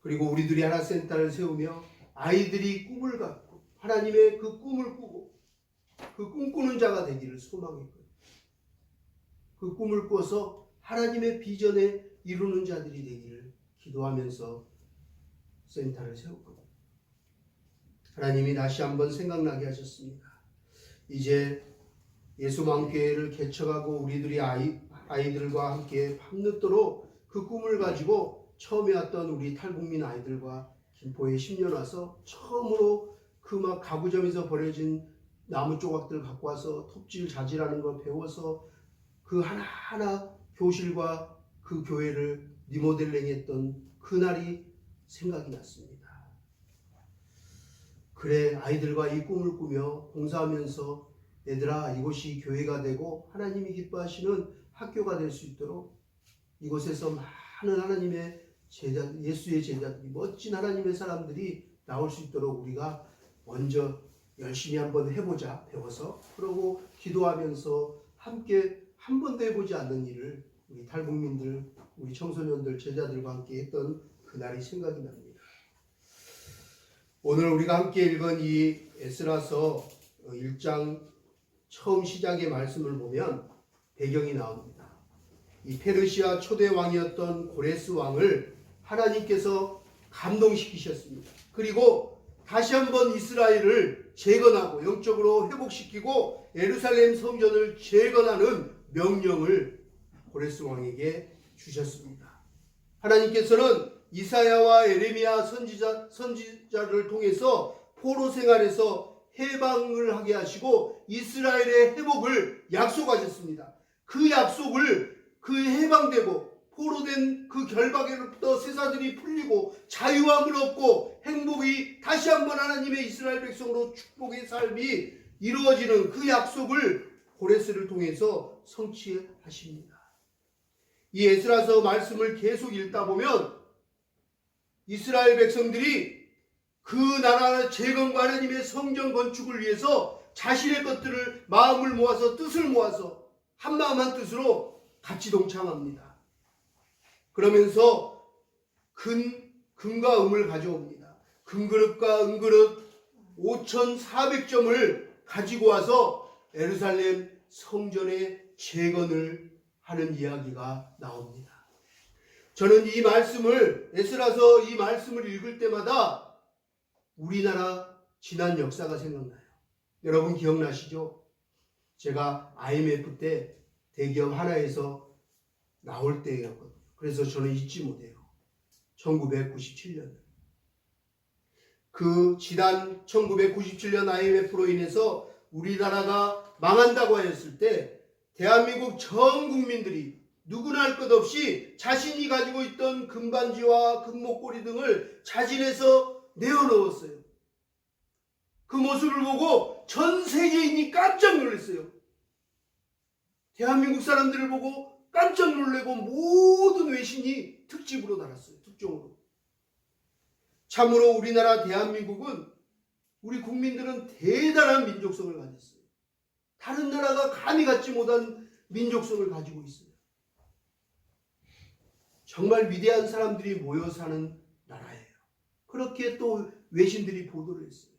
그리고 우리들이 하나 센터를 세우며 아이들이 꿈을 갖고 하나님의 그 꿈을 꾸고 그 꿈꾸는 자가 되기를 소망했거든요. 그 꿈을 꿔서 하나님의 비전에 이루는 자들이 되기를 기도하면서 센터를 세웠거든요. 하나님이 다시 한번 생각나게 하셨습니다. 이제 예수만교회를 개척하고 우리들이 아이들과 함께 밤늦도록 그 꿈을 가지고 처음에 왔던 우리 탈북민 아이들과 김포에 10년 와서 처음으로 그 막 가구점에서 버려진 나무 조각들 갖고 와서 톱질 자질하는 걸 배워서 그 하나하나 교실과 그 교회를 리모델링했던 그날이 생각이 났습니다. 그래, 아이들과 이 꿈을 꾸며 봉사하면서 얘들아, 이곳이 교회가 되고 하나님이 기뻐하시는 학교가 될 수 있도록 이곳에서 많은 하나님의 제자, 예수의 제자들이, 멋진 하나님의 사람들이 나올 수 있도록 우리가 먼저 열심히 한번 해보자, 배워서. 그러고 기도하면서 함께 한 번도 해보지 않는 일을 우리 탈북민들, 우리 청소년들, 제자들과 함께 했던 그날이 생각이 납니다. 오늘 우리가 함께 읽은 이 에스라서 1장 처음 시작의 말씀을 보면 배경이 나옵니다. 이 페르시아 초대 왕이었던 고레스 왕을 하나님께서 감동시키셨습니다. 그리고 다시 한번 이스라엘을 재건하고 영적으로 회복시키고 예루살렘 성전을 재건하는 명령을 고레스 왕에게 주셨습니다. 하나님께서는 이사야와 에레미야 선지자를 통해서 포로 생활에서 해방을 하게 하시고 이스라엘의 회복을 약속하셨습니다. 그 약속을, 그 해방되고 포로된 그 결박에로부터 쇠사슬이 풀리고 자유함을 얻고 행복이 다시 한번 하나님의 이스라엘 백성으로 축복의 삶이 이루어지는 그 약속을 고레스를 통해서 성취하십니다. 이 에스라서 말씀을 계속 읽다 보면 이스라엘 백성들이 그 나라 재건과 하나님의 성전 건축을 위해서 자신의 것들을 마음을 모아서 뜻을 모아서 한마음 한뜻으로 같이 동참합니다. 그러면서 금과 음을 가져옵니다. 금그릇과 은그릇 5,400점을 가지고 와서 예루살렘 성전의 재건을 하는 이야기가 나옵니다. 저는 이 말씀을 에스라서 이 말씀을 읽을 때마다 우리나라 지난 역사가 생각나요. 여러분 기억나시죠? 제가 IMF 때 대기업 하나에서 나올 때였거든요. 그래서 저는 잊지 못해요. 1997년. 그 지난 1997년 IMF로 인해서 우리나라가 망한다고 하였을 때 대한민국 전 국민들이 누구나 할 것 없이 자신이 가지고 있던 금반지와 금목걸이 등을 자진해서 내어놓았어요. 그 모습을 보고 전 세계인이 깜짝 놀랐어요. 대한민국 사람들을 보고 깜짝 놀래고 모든 외신이 특집으로 달았어요. 특종으로. 참으로 우리나라 대한민국은 우리 국민들은 대단한 민족성을 가졌어요. 다른 나라가 감히 갖지 못한 민족성을 가지고 있어요. 정말 위대한 사람들이 모여 사는 나라예요. 그렇게 또 외신들이 보도를 했어요.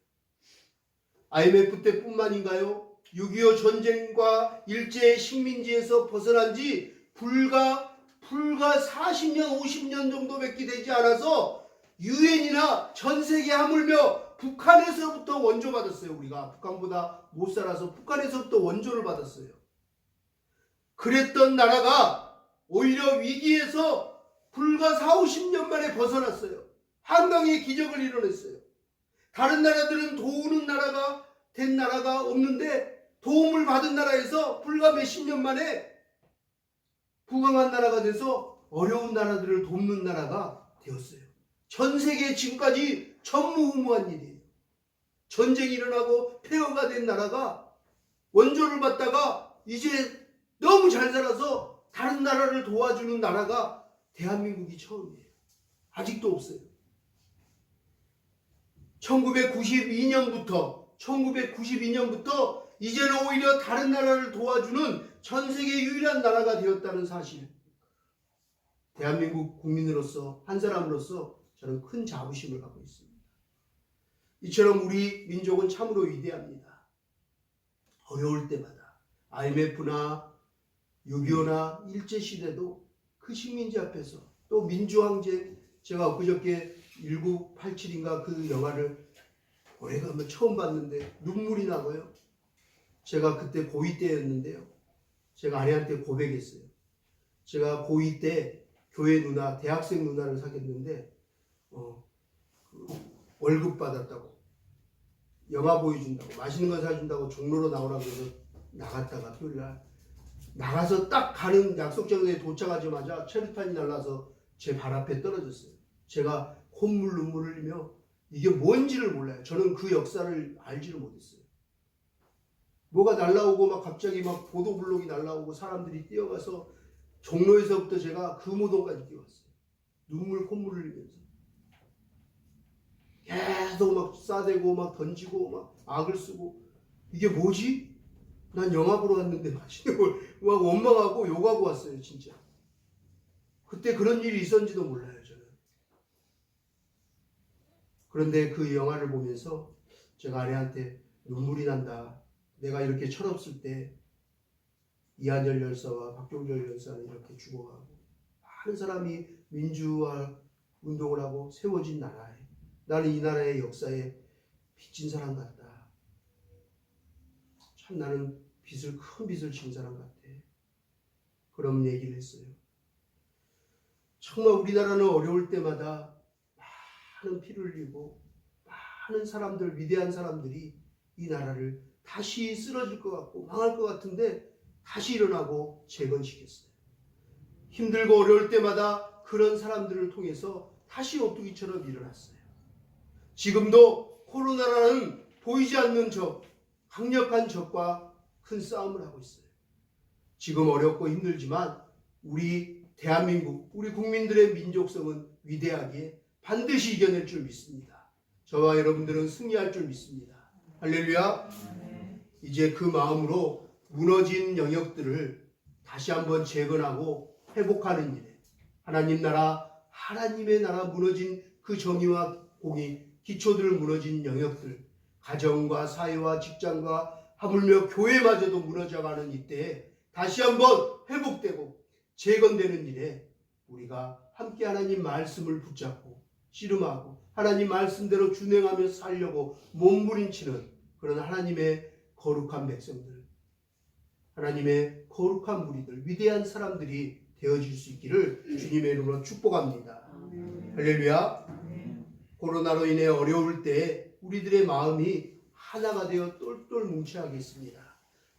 IMF 때뿐만인가요? 6.25 전쟁과 일제 식민지에서 벗어난 지 불과 40년, 50년 정도밖에 되지 않아서 유엔이나 전 세계 하물며 북한에서부터 원조받았어요. 우리가 북한보다 못 살아서 북한에서부터 원조를 받았어요. 그랬던 나라가 오히려 위기에서 불과 4, 50년 만에 벗어났어요. 한강의 기적을 이뤄냈어요. 다른 나라들은 도우는 나라가 된 나라가 없는데 도움을 받은 나라에서 불과 몇십 년 만에 부강한 나라가 돼서 어려운 나라들을 돕는 나라가 되었어요. 전 세계에 지금까지 전무후무한 일이에요. 전쟁이 일어나고 폐허가 된 나라가 원조를 받다가 이제 너무 잘 살아서 다른 나라를 도와주는 나라가 대한민국이 처음이에요. 아직도 없어요. 1992년부터 이제는 오히려 다른 나라를 도와주는 전 세계 유일한 나라가 되었다는 사실. 대한민국 국민으로서 한 사람으로서 저는 큰 자부심을 갖고 있습니다. 이처럼 우리 민족은 참으로 위대합니다. 어려울 때마다 IMF나 6.25나 일제시대도 그 식민지 앞에서 또 민주항쟁, 제가 엊그저께 1987인가 그 영화를 오래간만에 처음 봤는데 눈물이 나고요. 제가 그때 고2 때였는데요. 제가 아내한테 고백했어요. 제가 고2 때 교회 누나, 대학생 누나를 사귀었는데 월급 받았다고, 영화 보여준다고, 맛있는 거 사준다고 종로로 나오라고 해서 나갔다가 토요일날 나가서 딱 가는 약속장소에 도착하자마자 체류탄이 날라서 제 발 앞에 떨어졌어요. 제가 콧물 눈물을 흘리며 이게 뭔지를 몰라요. 저는 그 역사를 알지를 못했어요. 뭐가 날라오고 막 갑자기 막 보도블록이 날라오고 사람들이 뛰어가서 종로에서부터 제가 금호동까지 뛰어갔어요. 눈물 콧물 흘리면서 계속 막 싸대고 막 던지고 막 악을 쓰고 이게 뭐지? 난 영화 보러 왔는데 막 원망하고 욕하고 왔어요. 진짜. 그때 그런 일이 있었는지도 몰라요. 저는. 그런데 그 영화를 보면서 제가 아내한테 눈물이 난다. 내가 이렇게 철없을 때 이한열 열사와 박종철 열사는 이렇게 죽어가고 많은 사람이 민주화 운동을 하고 세워진 나라에 나는 이 나라의 역사에 빚진 사람 같다. 참 나는 큰 빚을 진 사람 같아. 그런 얘기를 했어요. 정말 우리나라는 어려울 때마다 많은 피를 흘리고 많은 사람들, 위대한 사람들이 이 나라를 다시 쓰러질 것 같고 망할 것 같은데 다시 일어나고 재건시켰어요. 힘들고 어려울 때마다 그런 사람들을 통해서 다시 오뚜기처럼 일어났어요. 지금도 코로나라는 보이지 않는 적, 강력한 적과 큰 싸움을 하고 있어요. 지금 어렵고 힘들지만 우리 대한민국, 우리 국민들의 민족성은 위대하기에 반드시 이겨낼 줄 믿습니다. 저와 여러분들은 승리할 줄 믿습니다. 할렐루야. 이제 그 마음으로 무너진 영역들을 다시 한번 재건하고 회복하는 일에 하나님 나라, 하나님의 나라 무너진 그 정의와 공의, 기초들 무너진 영역들, 가정과 사회와 직장과 하물며 교회마저도 무너져가는 이때에 다시 한번 회복되고 재건되는 일에 우리가 함께 하나님 말씀을 붙잡고 씨름하고 하나님 말씀대로 준행하며 살려고 몸부림치는 그런 하나님의 거룩한 백성들, 하나님의 거룩한 무리들, 위대한 사람들이 되어질 수 있기를 주님의 이름으로 축복합니다. 할렐루야. 코로나로 인해 어려울 때 우리들의 마음이 하나가 되어 똘똘 뭉쳐야겠습니다.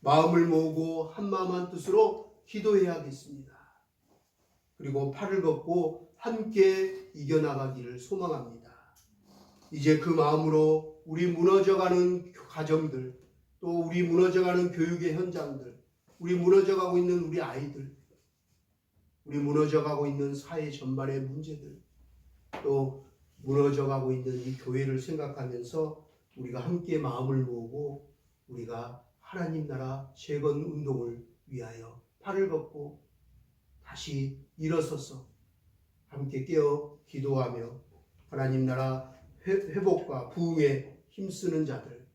마음을 모으고 한마음 한뜻으로 기도해야겠습니다. 그리고 팔을 걷고 함께 이겨나가기를 소망합니다. 이제 그 마음으로 우리 무너져가는 가정들, 또 우리 무너져가는 교육의 현장들, 우리 무너져가고 있는 우리 아이들, 우리 무너져가고 있는 사회 전반의 문제들, 또 무너져가고 있는 이 교회를 생각하면서 우리가 함께 마음을 모으고 우리가 하나님 나라 재건 운동을 위하여 팔을 걷고 다시 일어서서 함께 깨어 기도하며 하나님 나라 회복과 부흥에 힘쓰는 자들,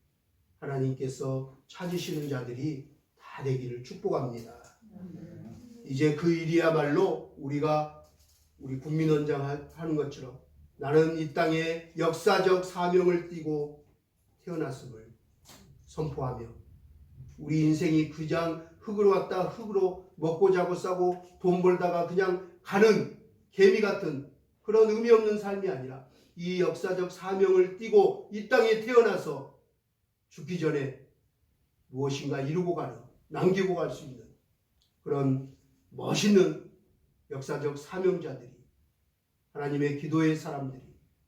하나님께서 찾으시는 자들이 다 되기를 축복합니다. 이제 그 일이야말로 우리가 우리 국민원장 하는 것처럼 나는 이 땅에 역사적 사명을 띠고 태어났음을 선포하며 우리 인생이 그냥 흙으로 왔다 흙으로 먹고 자고 싸고 돈 벌다가 그냥 가는 개미 같은 그런 의미 없는 삶이 아니라 이 역사적 사명을 띠고 이 땅에 태어나서 죽기 전에 무엇인가 이루고 가는, 남기고 갈 수 있는 그런 멋있는 역사적 사명자들이, 하나님의 기도의 사람들이,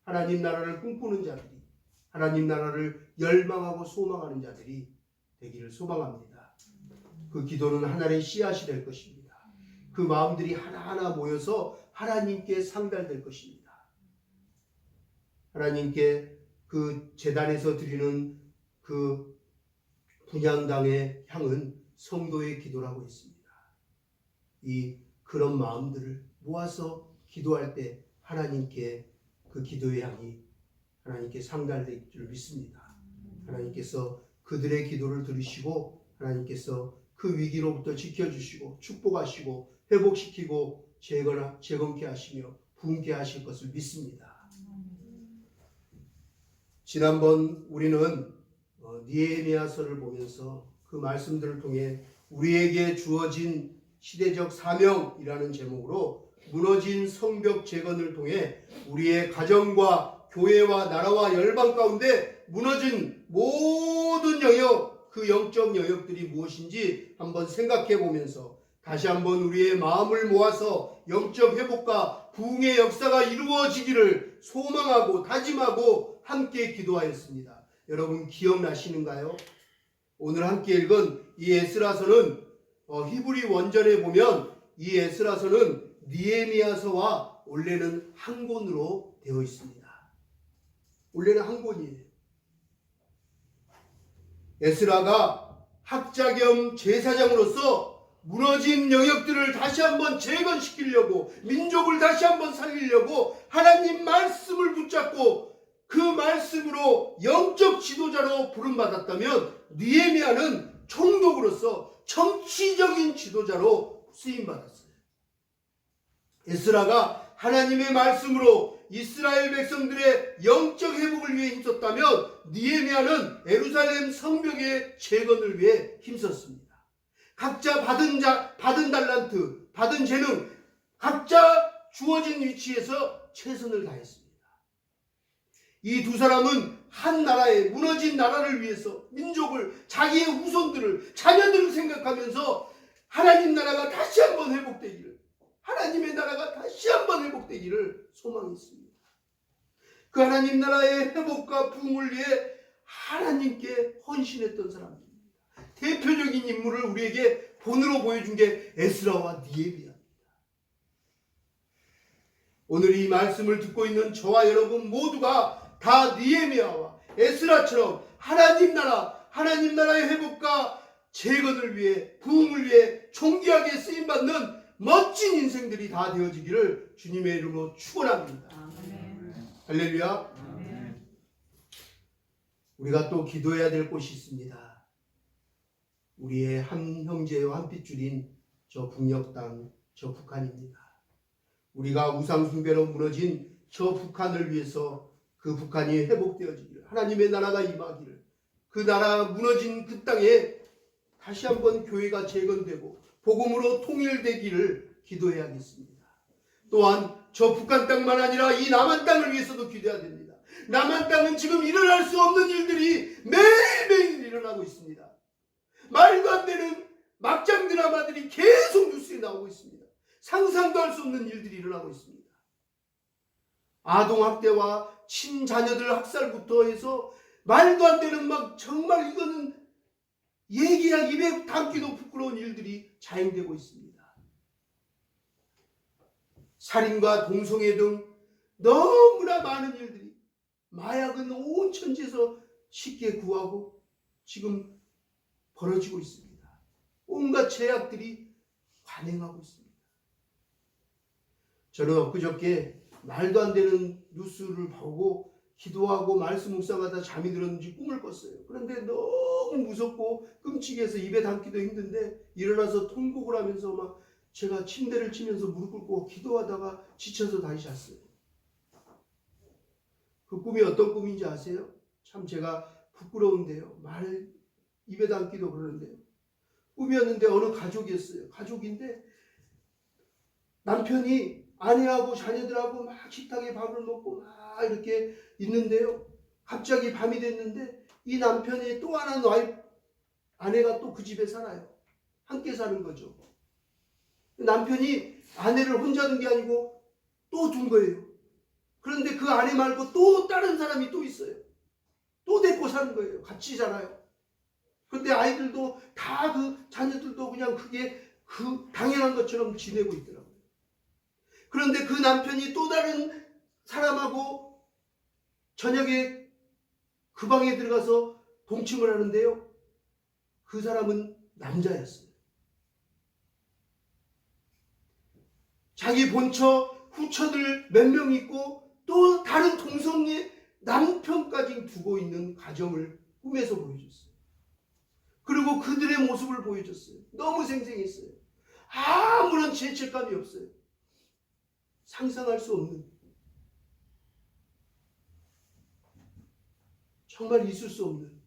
하나님 나라를 꿈꾸는 자들이, 하나님 나라를 열망하고 소망하는 자들이 되기를 소망합니다. 그 기도는 하나님의 씨앗이 될 것입니다. 그 마음들이 하나하나 모여서 하나님께 상달될 것입니다. 하나님께 그 제단에서 드리는 그 분향당의 향은 성도의 기도라고 했습니다. 이 그런 마음들을 모아서 기도할 때 하나님께 그 기도의 향이 하나님께 상달될 줄 믿습니다. 하나님께서 그들의 기도를 들으시고 하나님께서 그 위기로부터 지켜주시고 축복하시고 회복시키고 재건케 하시며 부흥케 하실 것을 믿습니다. 지난번 우리는 느헤미야서를 보면서 그 말씀들을 통해 우리에게 주어진 시대적 사명이라는 제목으로 무너진 성벽 재건을 통해 우리의 가정과 교회와 나라와 열방 가운데 무너진 모든 영역, 그 영적 영역들이 무엇인지 한번 생각해 보면서 다시 한번 우리의 마음을 모아서 영적 회복과 부흥의 역사가 이루어지기를 소망하고 다짐하고 함께 기도하였습니다. 여러분 기억나시는가요? 오늘 함께 읽은 이 에스라서는 히브리 원전에 보면 이 에스라서는 느헤미야서와 원래는 한 권으로 되어 있습니다. 원래는 한 권이에요. 에스라가 학자 겸 제사장으로서 무너진 영역들을 다시 한번 재건시키려고, 민족을 다시 한번 살리려고 하나님 말씀을 붙잡고 그 말씀으로 영적 지도자로 부름받았다면 느헤미야는 총독으로서 정치적인 지도자로 쓰임받았어요. 에스라가 하나님의 말씀으로 이스라엘 백성들의 영적 회복을 위해 힘썼다면 느헤미야는 예루살렘 성벽의 재건을 위해 힘썼습니다. 각자 받은 달란트, 받은 재능, 각자 주어진 위치에서 최선을 다했습니다. 이 두 사람은 한 나라의 무너진 나라를 위해서 민족을, 자기의 후손들을, 자녀들을 생각하면서 하나님 나라가 다시 한번 회복되기를, 하나님의 나라가 다시 한번 회복되기를 소망했습니다. 그 하나님 나라의 회복과 부흥을 위해 하나님께 헌신했던 사람들입니다. 대표적인 인물을 우리에게 본으로 보여준 게 에스라와 느헤미야입니다. 오늘 이 말씀을 듣고 있는 저와 여러분 모두가 다 느헤미야와 에스라처럼 하나님 나라의 회복과 재건을 위해, 부흥을 위해 존귀하게 쓰임받는 멋진 인생들이 다 되어지기를 주님의 이름으로 축원합니다. 할렐루야. 우리가 또 기도해야 될 곳이 있습니다. 우리의 한 형제와 한 핏줄인 저 북녘 땅, 저 북한입니다. 우리가 우상 숭배로 무너진 저 북한을 위해서 그 북한이 회복되어지기를, 하나님의 나라가 임하기를, 그 나라 무너진 그 땅에 다시 한번 교회가 재건되고 복음으로 통일되기를 기도해야겠습니다. 또한 저 북한 땅만 아니라 이 남한 땅을 위해서도 기도해야 됩니다. 남한 땅은 지금 일어날 수 없는 일들이 매일매일 일어나고 있습니다. 말도 안 되는 막장 드라마들이 계속 뉴스에 나오고 있습니다. 상상도 할 수 없는 일들이 일어나고 있습니다. 아동학대와 친자녀들 학살부터 해서 말도 안 되는 막 정말 이거는 얘기하기 입에 담기도 부끄러운 일들이 자행되고 있습니다. 살인과 동성애 등 너무나 많은 일들이, 마약은 온 천지에서 쉽게 구하고 지금 벌어지고 있습니다. 온갖 죄악들이 관행하고 있습니다. 저는 엊그저께 말도 안 되는 뉴스를 보고 기도하고 말씀 묵상하다 잠이 들었는지 꿈을 꿨어요. 그런데 너무 무섭고 끔찍해서 입에 담기도 힘든데 일어나서 통곡을 하면서 막 제가 침대를 치면서 무릎 꿇고 기도하다가 지쳐서 다시 잤어요. 그 꿈이 어떤 꿈인지 아세요? 참 제가 부끄러운데요. 입에 담기도 그러는데요. 꿈이었는데 어느 가족이었어요. 가족인데 남편이 아내하고 자녀들하고 막 식탁에 밥을 먹고 막 이렇게 있는데요. 갑자기 밤이 됐는데 이 남편의 또 하나 아내가 또 그 집에 살아요. 함께 사는 거죠. 남편이 아내를 혼자 둔 게 아니고 또 둔 거예요. 그런데 그 아내 말고 또 다른 사람이 또 있어요. 또 데리고 사는 거예요. 같이 살아요. 그런데 아이들도 다 자녀들도 그냥 그게 당연한 것처럼 지내고 있더라고요. 그런데 그 남편이 또 다른 사람하고 저녁에 그 방에 들어가서 동침을 하는데요. 그 사람은 남자였어요. 자기 본처, 후처들 몇 명 있고 또 다른 동성애 남편까지 두고 있는 가정을 꿈에서 보여줬어요. 그리고 그들의 모습을 보여줬어요. 너무 생생했어요. 아무런 죄책감이 없어요. 상상할 수 없는, 정말 있을 수 없는,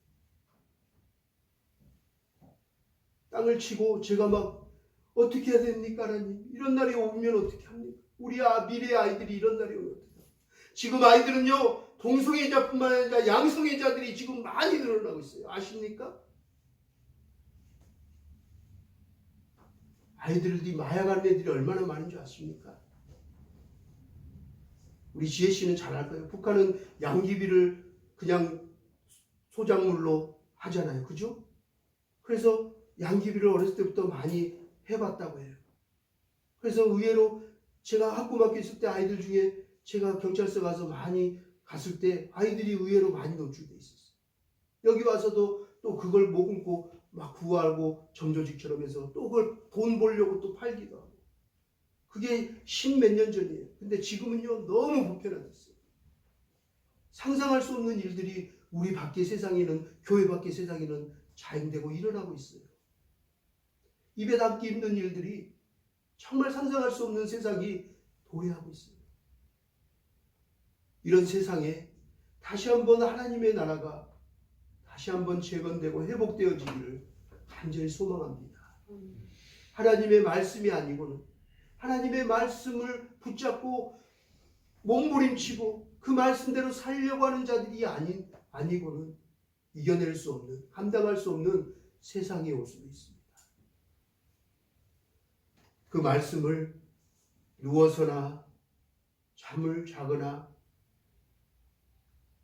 땅을 치고 제가 막 어떻게 해야 됩니까 하나님? 이런 날이 오면 어떻게 합니까? 우리 미래의 아이들이 이런 날이 오면 어떻게 합니까? 지금 아이들은요, 동성애자뿐만 아니라 양성애자들이 지금 많이 늘어나고 있어요. 아십니까? 아이들이 마약하는 애들이 얼마나 많은 줄 아십니까? 우리 지혜 씨는 잘 알 거예요. 북한은 양귀비를 그냥 소작물로 하잖아요. 그죠? 그래서 양귀비를 어렸을 때부터 많이 해봤다고 해요. 그래서 의외로 제가 학고등학교 있을 때 아이들 중에 제가 경찰서 가서 많이 갔을 때 아이들이 의외로 많이 노출돼 있었어요. 여기 와서도 또 그걸 머금고 막 구하고 정조직처럼 해서 또 그걸 돈 벌려고 또 팔기도 하고. 그게 10몇 년 전이에요. 근데 지금은요 너무 보편화됐어요. 상상할 수 없는 일들이 우리 밖의 세상에는, 교회 밖의 세상에는 자행되고 일어나고 있어요. 입에 담기 힘든 일들이 정말 상상할 수 없는 세상이 도래하고 있어요. 이런 세상에 다시 한번 하나님의 나라가 다시 한번 재건되고 회복되어지기를 간절히 소망합니다. 하나님의 말씀이 아니고는, 하나님의 말씀을 붙잡고 몸부림치고 그 말씀대로 살려고 하는 자들이 아니고는 이겨낼 수 없는, 감당할 수 없는 세상이 올 수도 있습니다. 그 말씀을 누워서나 잠을 자거나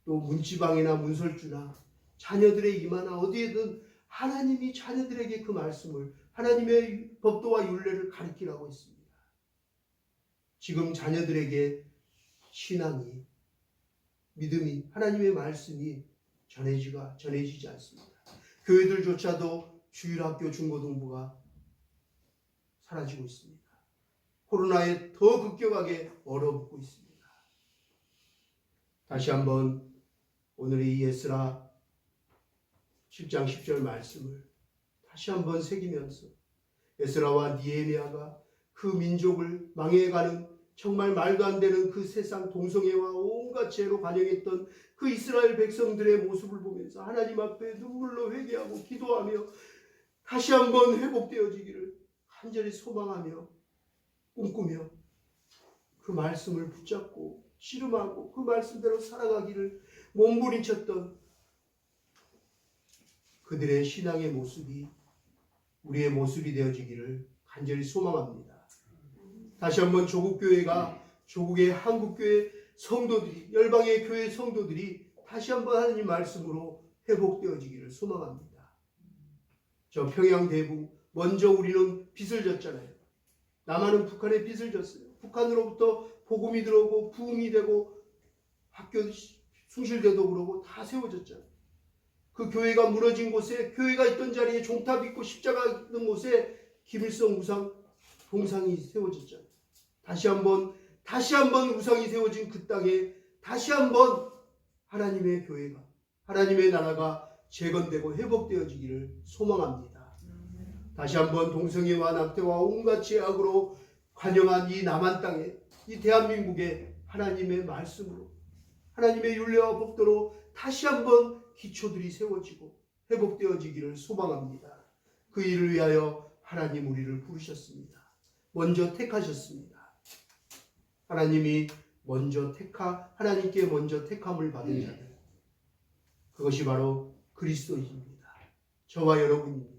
또 문지방이나 문설주나 자녀들의 임하나 어디에든 하나님이 자녀들에게 그 말씀을, 하나님의 법도와 율례를 가르치라고 했습니다. 지금 자녀들에게 신앙이, 믿음이, 하나님의 말씀이 전해지지 않습니다. 교회들조차도 주일학교 중고등부가 사라지고 있습니다. 코로나에 더 급격하게 얼어붙고 있습니다. 다시 한번 오늘의 이 에스라 7장 10절 말씀을 다시 한번 새기면서 에스라와 느헤미야가 그 민족을 망해가는 정말 말도 안 되는 그 세상 동성애와 온갖 죄로 관영했던 그 이스라엘 백성들의 모습을 보면서 하나님 앞에 눈물로 회개하고 기도하며 다시 한번 회복되어지기를 간절히 소망하며 꿈꾸며 그 말씀을 붙잡고 씨름하고 그 말씀대로 살아가기를 몸부림쳤던 그들의 신앙의 모습이 우리의 모습이 되어지기를 간절히 소망합니다. 다시 한번 조국교회가, 조국의 한국교회 성도들이, 열방의 교회 성도들이 다시 한번 하나님 말씀으로 회복되어지기를 소망합니다. 저 평양 대부 먼저 우리는 빚을 졌잖아요. 남한은 북한에 빚을 졌어요. 북한으로부터 복음이 들어오고 부흥이 되고 학교 숭실대도 그러고 다 세워졌잖아요. 그 교회가 무너진 곳에, 교회가 있던 자리에 종탑 있고 십자가 있던 곳에 김일성 우상 동상이 세워졌잖아요. 다시 한번 우상이 세워진 그 땅에 다시 한번 하나님의 교회가, 하나님의 나라가 재건되고 회복되어지기를 소망합니다. 다시 한번 동성애와 낙태와 온갖 죄악으로 관영한 이 남한 땅에, 이 대한민국에 하나님의 말씀으로, 하나님의 율례와 법도로 다시 한번 기초들이 세워지고 회복되어지기를 소망합니다. 그 일을 위하여 하나님 우리를 부르셨습니다. 먼저 택하셨습니다. 하나님이 하나님께 먼저 택함을 받은 자들, 그것이 바로 그리스도인입니다. 저와 여러분입니다.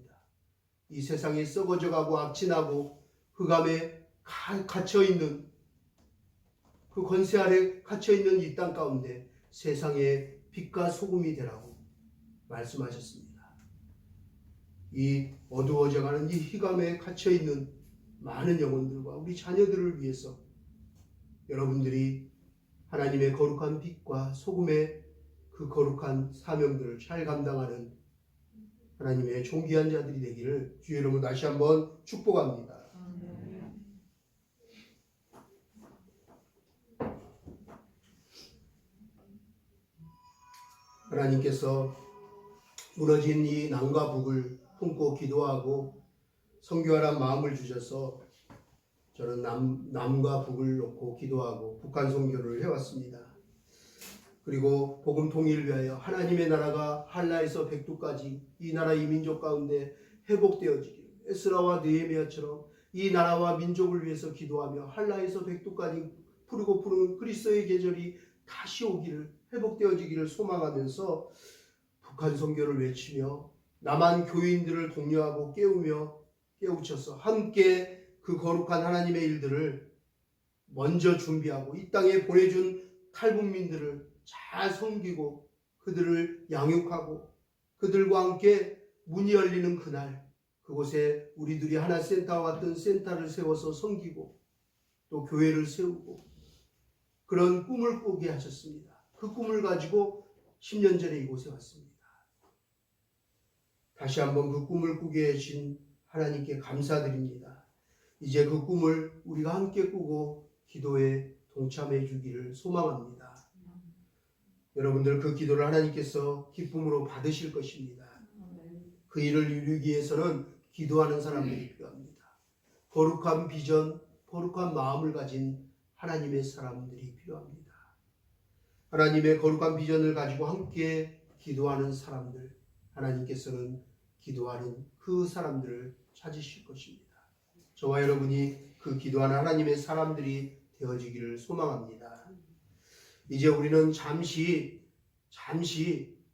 이 세상에 썩어져가고 악진하고 흑암에 갇혀있는, 그 권세 아래 갇혀있는 이 땅 가운데 세상의 빛과 소금이 되라고 말씀하셨습니다. 이 어두워져가는 이 흑암에 갇혀있는 많은 영혼들과 우리 자녀들을 위해서 여러분들이 하나님의 거룩한 빛과 소금의 그 거룩한 사명들을 잘 감당하는 하나님의 존귀한 자들이 되기를 주의 이름으로 다시 한번 축복합니다. 하나님께서 무너진 이 남과 북을 품고 기도하고 선교하란 마음을 주셔서 저는 남과 북을 놓고 기도하고 북한 선교를 해왔습니다. 그리고 복음 통일을 위하여 하나님의 나라가 한라에서 백두까지 이 나라 이 민족 가운데 회복되어지기를, 에스라와 느헤미야처럼 이 나라와 민족을 위해서 기도하며 한라에서 백두까지 푸르고 푸른 그리스도의 계절이 다시 오기를, 회복되어지기를 소망하면서 북한 선교를 외치며 남한 교인들을 독려하고 깨우쳐서 함께 그 거룩한 하나님의 일들을 먼저 준비하고 이 땅에 보내준 탈북민들을 잘 섬기고 그들을 양육하고 그들과 함께 문이 열리는 그날, 그곳에 우리들이 하나 센터와 같은 센터를 세워서 섬기고 또 교회를 세우고 그런 꿈을 꾸게 하셨습니다. 그 꿈을 가지고 10년 전에 이곳에 왔습니다. 다시 한번 그 꿈을 꾸게 해주신 하나님께 감사드립니다. 이제 그 꿈을 우리가 함께 꾸고 기도에 동참해 주기를 소망합니다. 여러분들 그 기도를 하나님께서 기쁨으로 받으실 것입니다. 그 일을 이루기 위해서는 기도하는 사람들이 필요합니다. 거룩한 비전, 거룩한 마음을 가진 하나님의 사람들이 필요합니다. 하나님의 거룩한 비전을 가지고 함께 기도하는 사람들, 하나님께서는 기도하는 그 사람들을 찾으실 것입니다. 저와 여러분이 그 기도하는 하나님의 사람들이 되어지기를 소망합니다. 이제 우리는 잠시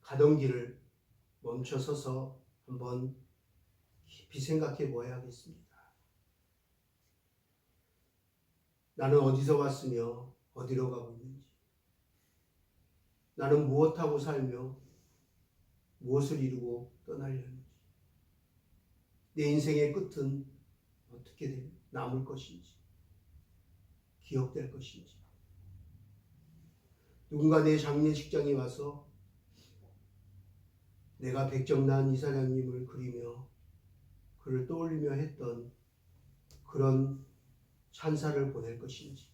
가던 길을 멈춰서서 한번 깊이 생각해 보아야 하겠습니다. 나는 어디서 왔으며 어디로 가고 있는지, 나는 무엇하고 살며 무엇을 이루고 떠나려는지, 내 인생의 끝은 어떻게 남을 것인지, 기억될 것인지, 누군가 내 장례식장에 와서 내가 백정란 이사장님을 그리며 그를 떠올리며 했던 그런 찬사를 보낼 것인지,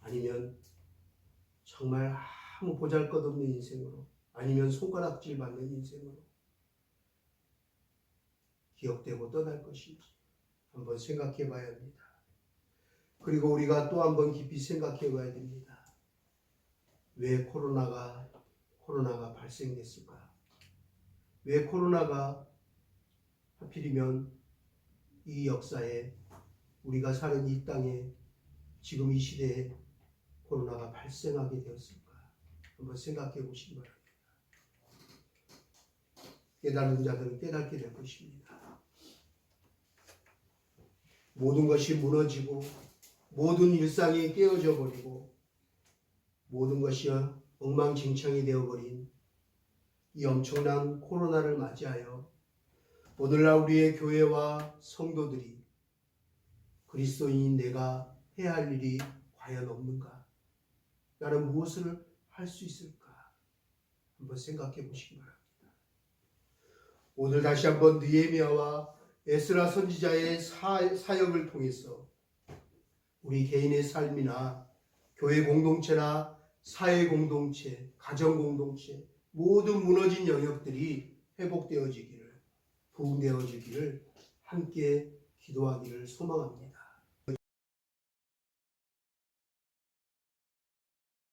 아니면 정말 아무 보잘것없는 인생으로, 아니면 손가락질 받는 인생으로 기억되고 떠날 것인지 한번 생각해 봐야 합니다. 그리고 우리가 또 한번 깊이 생각해 봐야 됩니다. 왜 코로나가 발생됐을까? 왜 코로나가 하필이면 이 역사에, 우리가 사는 이 땅에, 지금 이 시대에 코로나가 발생하게 되었을까? 한번 생각해 보시기 바랍니다. 깨달은 자들은 깨닫게 될 것입니다. 모든 것이 무너지고 모든 일상이 깨어져 버리고 모든 것이 엉망진창이 되어버린 이 엄청난 코로나를 맞이하여 오늘날 우리의 교회와 성도들이 그리스도인인 내가 해야 할 일이 과연 없는가? 나는 무엇을 할 수 있을까? 한번 생각해 보시기 바랍니다. 오늘 다시 한번 느헤미야와 에스라 선지자의 사역을 통해서 우리 개인의 삶이나 교회 공동체나 사회 공동체, 가정 공동체, 모든 무너진 영역들이 회복되어지기를, 부흥되어지기를 함께 기도하기를 소망합니다.